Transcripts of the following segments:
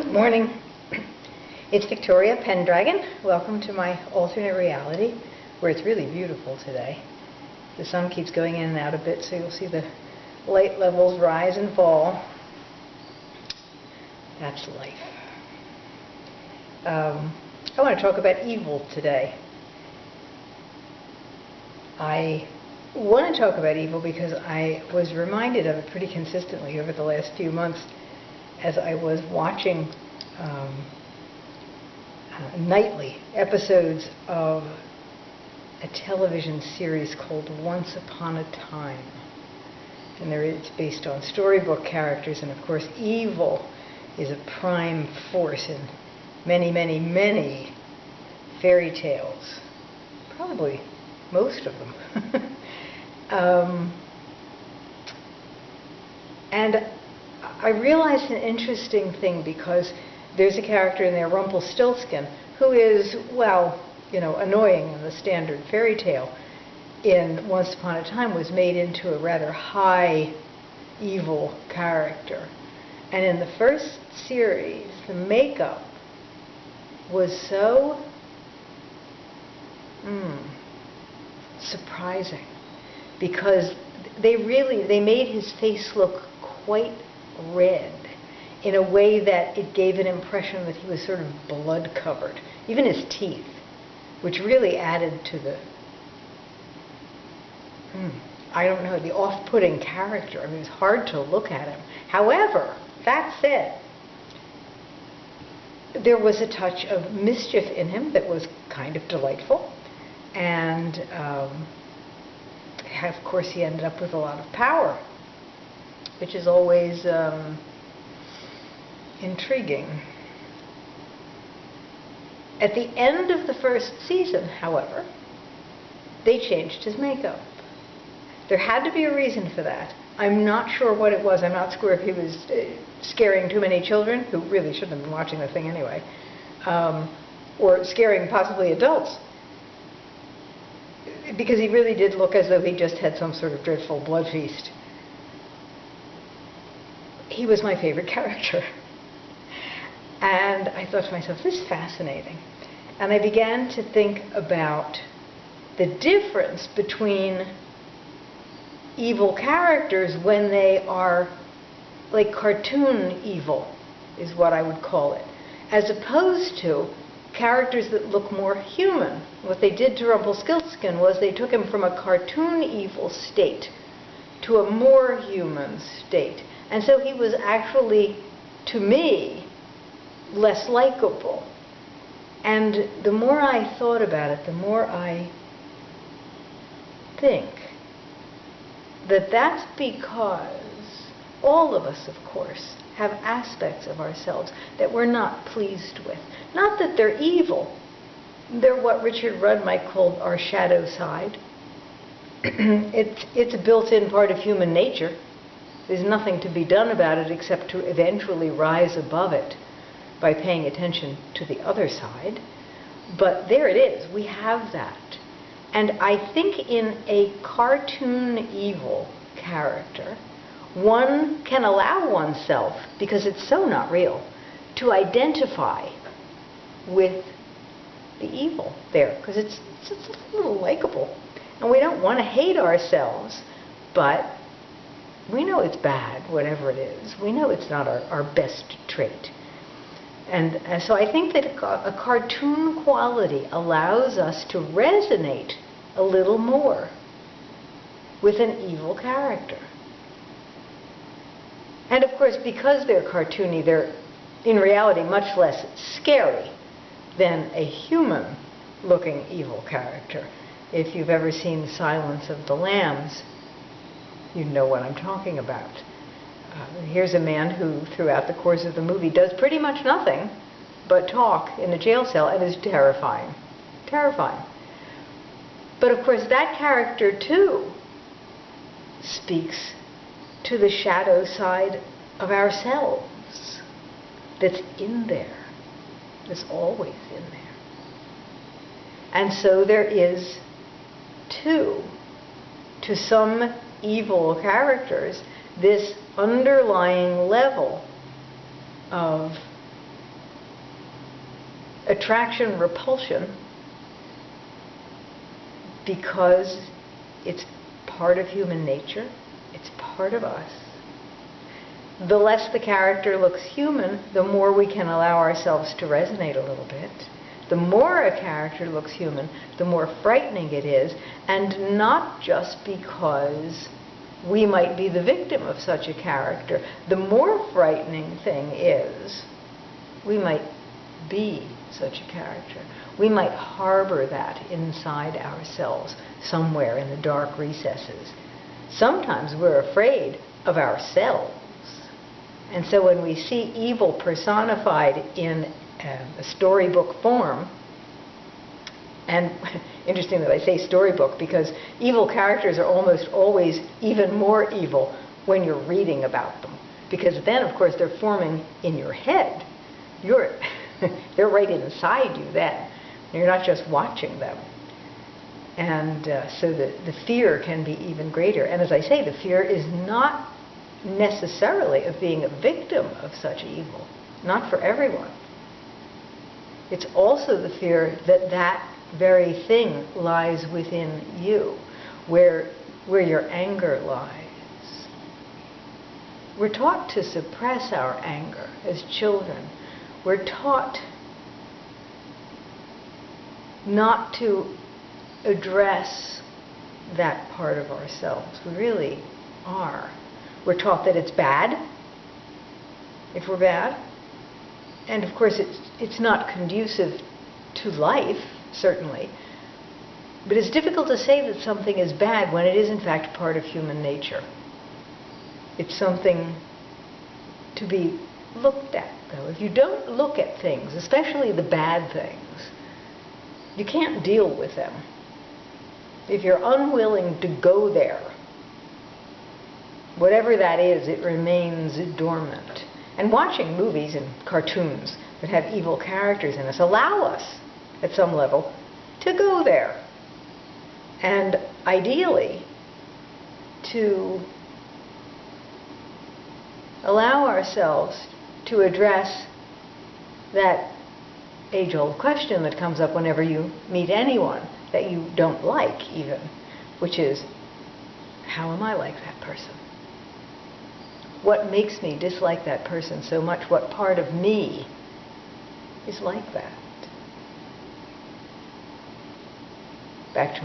Good morning. It's Victoria, Pendragon. Welcome to my alternate reality, where it's really beautiful today. The sun keeps going in and out a bit, so you'll see the light levels rise and fall. That's life. I want to talk about evil today. I want to talk about evil because I was reminded of it pretty consistently over the last few months as I was watching nightly episodes of a television series called Once Upon a Time. And it's based on storybook characters, and of course evil is a prime force in many, many, many fairy tales. Probably most of them. And I realized an interesting thing, because there's a character in there, Rumpelstiltskin, who is, well, annoying in the standard fairy tale. In Once Upon a Time was made into a rather high evil character. And in the first series, the makeup was so surprising, because they made his face look quite red in a way that it gave an impression that he was sort of blood covered. Even his teeth, which really added to the the off-putting character. I mean, it was hard to look at him. However, that said, there was a touch of mischief in him that was kind of delightful. And of course he ended up with a lot of power, which is always intriguing. At the end of the first season, however, they changed his makeup. There had to be a reason for that. I'm not sure what it was. I'm not sure if he was scaring too many children, who really shouldn't have been watching the thing anyway, or scaring possibly adults, because he really did look as though he just had some sort of dreadful blood feast. He was my favorite character. And I thought to myself, this is fascinating. And I began to think about the difference between evil characters when they are like cartoon evil, is what I would call it, as opposed to characters that look more human. What they did to Rumpelstiltskin was they took him from a cartoon evil state to a more human state. And so he was actually, to me, less likable. And the more I thought about it, the more I think that that's because all of us, of course, have aspects of ourselves that we're not pleased with. Not that they're evil. They're what Richard Rudd might call our shadow side. It's a built-in part of human nature. There's nothing to be done about it except to eventually rise above it by paying attention to the other side. But there it is. We have that. And I think in a cartoon evil character, one can allow oneself, because it's so not real, to identify with the evil there, because it's a little likable. And we don't want to hate ourselves, but we know it's bad, whatever it is. We know it's not our best trait. And so I think that a cartoon quality allows us to resonate a little more with an evil character. And of course, because they're cartoony, they're in reality much less scary than a human-looking evil character. If you've ever seen Silence of the Lambs, you know what I'm talking about. Here's a man who, throughout the course of the movie, does pretty much nothing but talk in a jail cell and is terrifying. Terrifying. But of course, that character, too, speaks to the shadow side of ourselves that's in there, that's always in there. And so there is, too, to some evil characters, this underlying level of attraction, repulsion, because it's part of human nature, it's part of us. The less the character looks human, the more we can allow ourselves to resonate a little bit. The more a character looks human, the more frightening it is, and not just because we might be the victim of such a character. The more frightening thing is we might be such a character. We might harbor that inside ourselves, somewhere in the dark recesses. Sometimes we're afraid of ourselves. And so when we see evil personified in a storybook form, and interesting that I say storybook, because evil characters are almost always even more evil when you're reading about them. Because then, of course, they're forming in your head. They're right inside you then. You're not just watching them. And so the fear can be even greater. And as I say, the fear is not necessarily of being a victim of such evil. Not for everyone. It's also the fear that that very thing lies within you, where your anger lies. We're taught to suppress our anger as children. We're taught not to address that part of ourselves. We really are. We're taught that it's bad if we're bad. And of course it's not conducive to life, certainly. But it's difficult to say that something is bad when it is in fact part of human nature. It's something to be looked at, though. If you don't look at things, especially the bad things, you can't deal with them. If you're unwilling to go there, whatever that is, it remains dormant. And watching movies and cartoons that have evil characters in us allow us, at some level, to go there. And ideally, to allow ourselves to address that age-old question that comes up whenever you meet anyone that you don't like, even, which is, how am I like that person? What makes me dislike that person so much? What part of me is like that? Back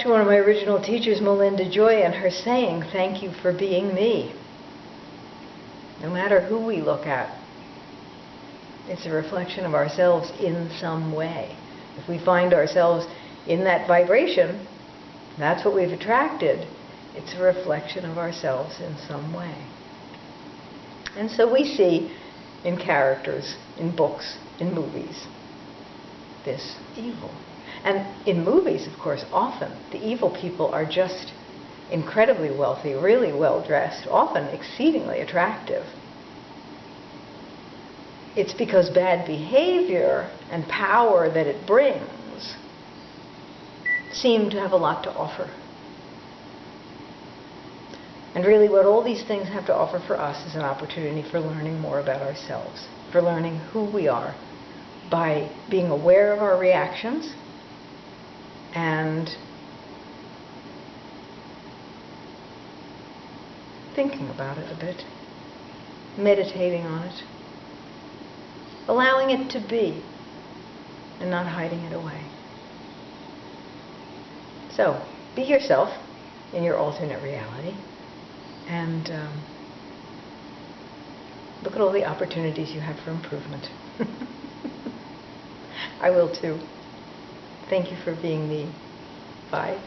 to one of my original teachers, Melinda Joy, and her saying, "Thank you for being me." No matter who we look at, it's a reflection of ourselves in some way. If we find ourselves in that vibration, that's what we've attracted. It's a reflection of ourselves in some way. And so we see in characters, in books, in movies, this evil. And in movies, of course, often the evil people are just incredibly wealthy, really well-dressed, often exceedingly attractive. It's because bad behavior and power that it brings seem to have a lot to offer. And really what all these things have to offer for us is an opportunity for learning more about ourselves, for learning who we are by being aware of our reactions and thinking about it a bit, meditating on it, allowing it to be and not hiding it away. So, be yourself in your alternate reality. And look at all the opportunities you have for improvement. I will too. Thank you for being me. Bye.